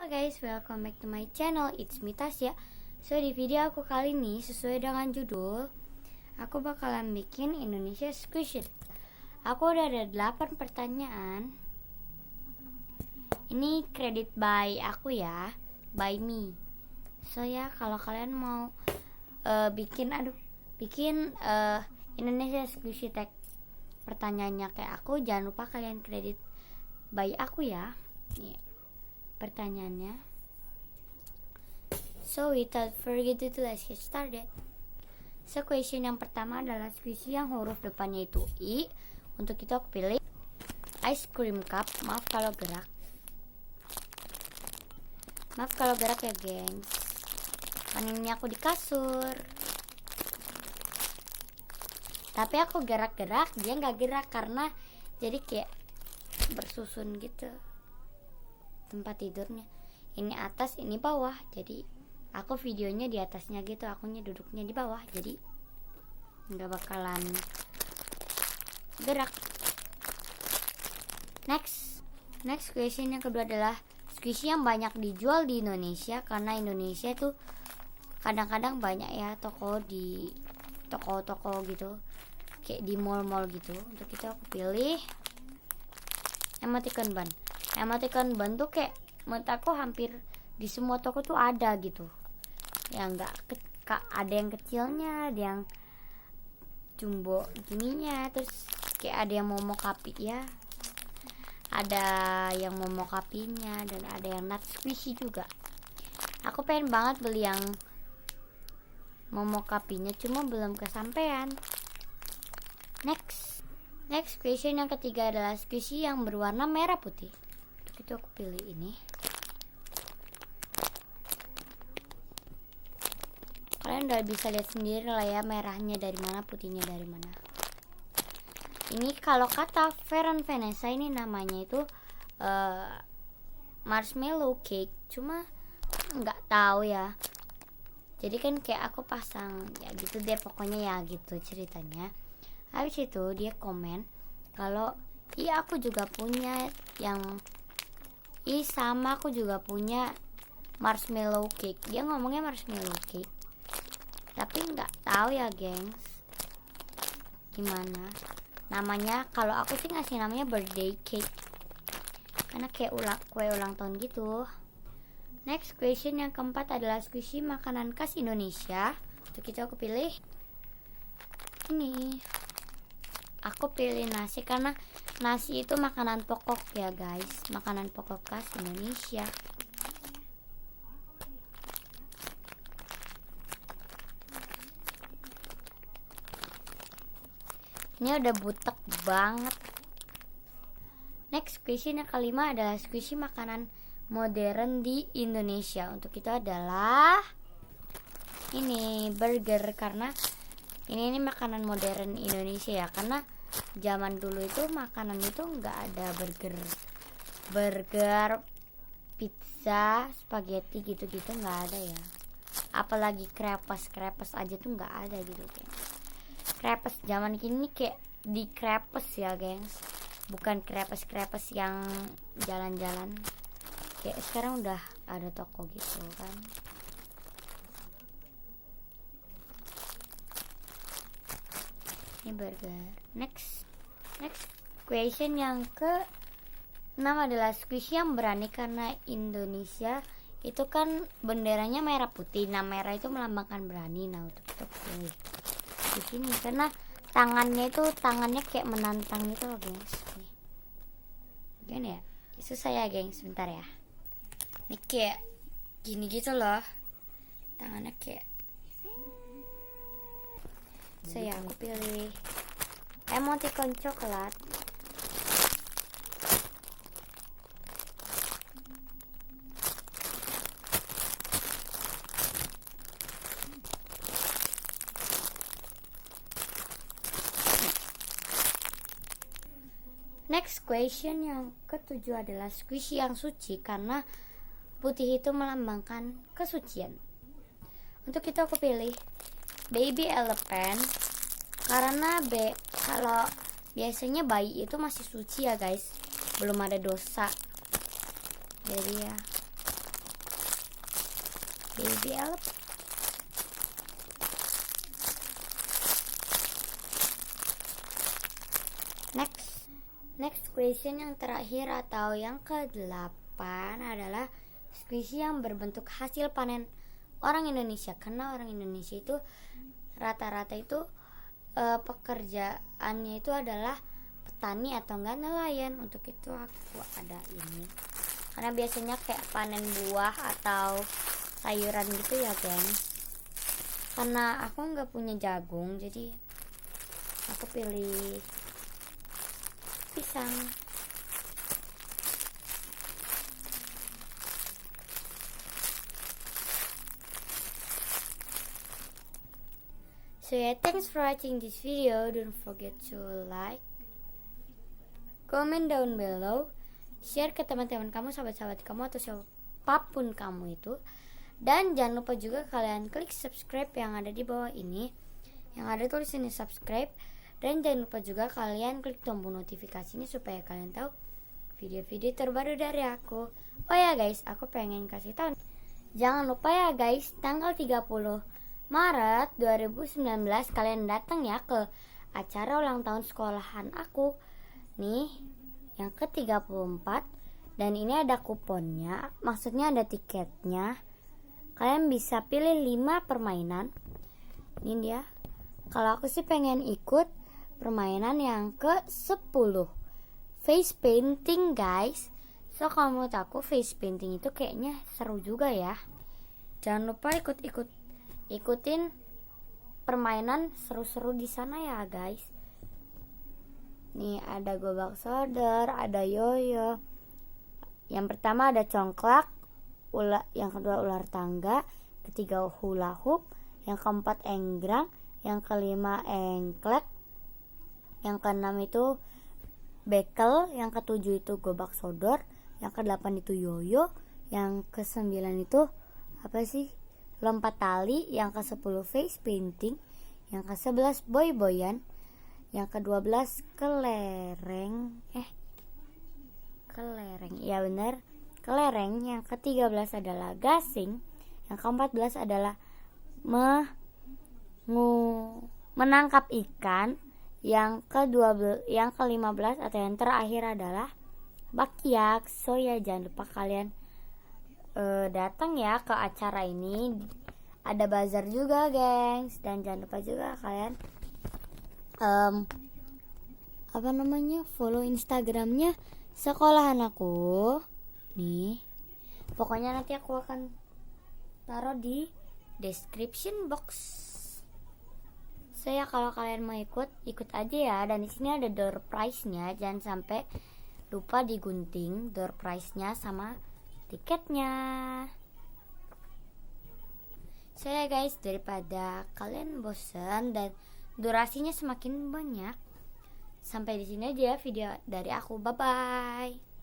Halo guys, welcome back to my channel. It's me Tasya. So di video aku kali ini sesuai dengan judul, aku bakalan bikin Indonesia Squishy. Aku udah ada 8 pertanyaan. Ini kredit by aku ya, by me. So ya, kalau kalian mau bikin Indonesia Squishy tag pertanyaannya kayak aku, jangan lupa kalian kredit by aku ya. Nih pertanyaannya. So without further ado, let's get started. So question yang pertama adalah squishy yang huruf depannya itu I. Untuk itu aku pilih ice cream cup. Maaf kalau gerak ya gengs, kan ini aku di kasur. Tapi aku gerak-gerak, dia nggak gerak karena jadi kayak bersusun gitu tempat tidurnya. Ini atas, ini bawah. Jadi aku videonya di atasnya gitu, akunya duduknya di bawah. Jadi nggak bakalan gerak. Next question yang kedua adalah squishy yang banyak dijual di Indonesia. Karena Indonesia itu kadang-kadang banyak ya toko di toko-toko gitu, kayak di mall-mall gitu. Untuk itu aku pilih emoticon bun. Emoticon bun tuh kayak menurut aku hampir di semua toko tuh ada gitu. Ya ada yang kecilnya, ada yang jumbo gininya, terus kayak ada yang momokapi ya. Ada yang momokapinya dan ada yang not squishy juga. Aku pengen banget beli yang momokapinya, cuma belum kesampaian. Next question yang ketiga adalah squishy yang berwarna merah putih. Untuk itu aku pilih ini. Kalian udah bisa lihat sendiri lah ya, merahnya dari mana, putihnya dari mana. Ini kalau kata Feren Vanessa ini namanya itu marshmallow cake, cuma nggak tahu ya. Jadi kan kayak aku pasang ya gitu deh, pokoknya ya gitu ceritanya. Habis itu dia komen kalau iya aku juga punya yang sama aku juga punya marshmallow cake. Dia ngomongnya marshmallow cake, tapi nggak tahu ya gengs gimana namanya. Kalau aku sih ngasih namanya birthday cake karena kayak kue ulang tahun gitu. Next question yang keempat adalah squishy makanan khas Indonesia. Untuk itu aku pilih ini. Aku pilih nasi karena nasi itu makanan pokok ya guys, makanan pokok khas Indonesia. Ini udah butek banget. Next question yang kelima adalah squishy makanan modern di Indonesia. Untuk itu adalah ini burger, karena ini makanan modern Indonesia ya. Karena zaman dulu itu makanan itu nggak ada burger, pizza, spaghetti gitu-gitu nggak ada ya. Apalagi crepes aja tuh nggak ada gitu gengs. Crepes zaman kini kayak di crepes ya gengs, bukan crepes yang jalan-jalan. Kayak sekarang udah ada toko gitu kan. Ini burger. Next question yang ke-6 adalah squishy yang berani. Karena Indonesia itu kan benderanya merah putih. Nah merah itu melambangkan berani. Nah untuk itu pilih di sini karena tangannya kayak menantang gitu loh gengs. Gimana ya? Susah ya gengs, sebentar ya. Ini kayak gini gitu loh. Tangannya kayak. Saya aku pilih emoticon coklat. Next question yang ke-7 adalah squishy yang suci karena putih itu melambangkan kesucian. Untuk itu aku pilih baby elephant karena kalau biasanya bayi itu masih suci ya guys, belum ada dosa. Jadi ya baby elf. Next question yang terakhir atau yang ke-8 adalah squishy yang berbentuk hasil panen orang Indonesia. Karena orang Indonesia itu rata-rata itu pekerjaannya itu adalah petani atau enggak nelayan. Untuk itu aku ada ini. Karena biasanya kayak panen buah atau sayuran gitu ya, geng. Karena aku nggak punya jagung, jadi aku pilih pisang. So yeah, thanks for watching this video. Don't forget to like, comment down below, share ke teman-teman kamu, sahabat-sahabat kamu, atau siapapun kamu itu. Dan jangan lupa juga kalian klik subscribe yang ada di bawah ini, yang ada tulisannya subscribe. Dan jangan lupa juga kalian klik tombol notifikasinya supaya kalian tahu video-video terbaru dari aku. Oh ya guys, aku pengen kasih tahu, jangan lupa ya guys, tanggal 30 Maret 2019 kalian datang ya ke acara ulang tahun sekolahan aku nih, yang ke-34. Dan ini ada kuponnya, maksudnya ada tiketnya. Kalian bisa pilih 5 permainan. Ini dia. Kalau aku sih pengen ikut permainan yang ke-10, face painting guys. So kalau menurut aku face painting itu kayaknya seru juga ya. Jangan lupa ikutin permainan seru-seru di sana ya guys. Nih ada gobak sodor, ada yoyo. Yang pertama ada congklak, yang kedua ular tangga, ketiga hula hoop, yang keempat enggrang, yang kelima engklek, yang keenam itu bekel, yang ketujuh itu gobak sodor, yang kedelapan itu yoyo, yang kesembilan itu apa sih, lompat tali, yang ke-10 face painting, yang ke-11 boy-boyan, yang ke-12 kelereng, ya benar, kelereng, yang ke-13 adalah gasing, yang ke-14 adalah menangkap ikan, yang ke-15 atau yang terakhir adalah bakyak. So ya jangan lupa kalian datang ya ke acara ini. Ada bazar juga gengs. Dan jangan lupa juga kalian follow Instagramnya sekolahan aku nih. Pokoknya nanti aku akan taruh di description box. Saya kalau kalian mau ikut aja ya. Dan di sini ada door prize-nya. Jangan sampai lupa digunting door prize-nya sama tiketnya. Saya guys, daripada kalian bosan dan durasinya semakin banyak, sampai di sini aja video dari aku. Bye bye.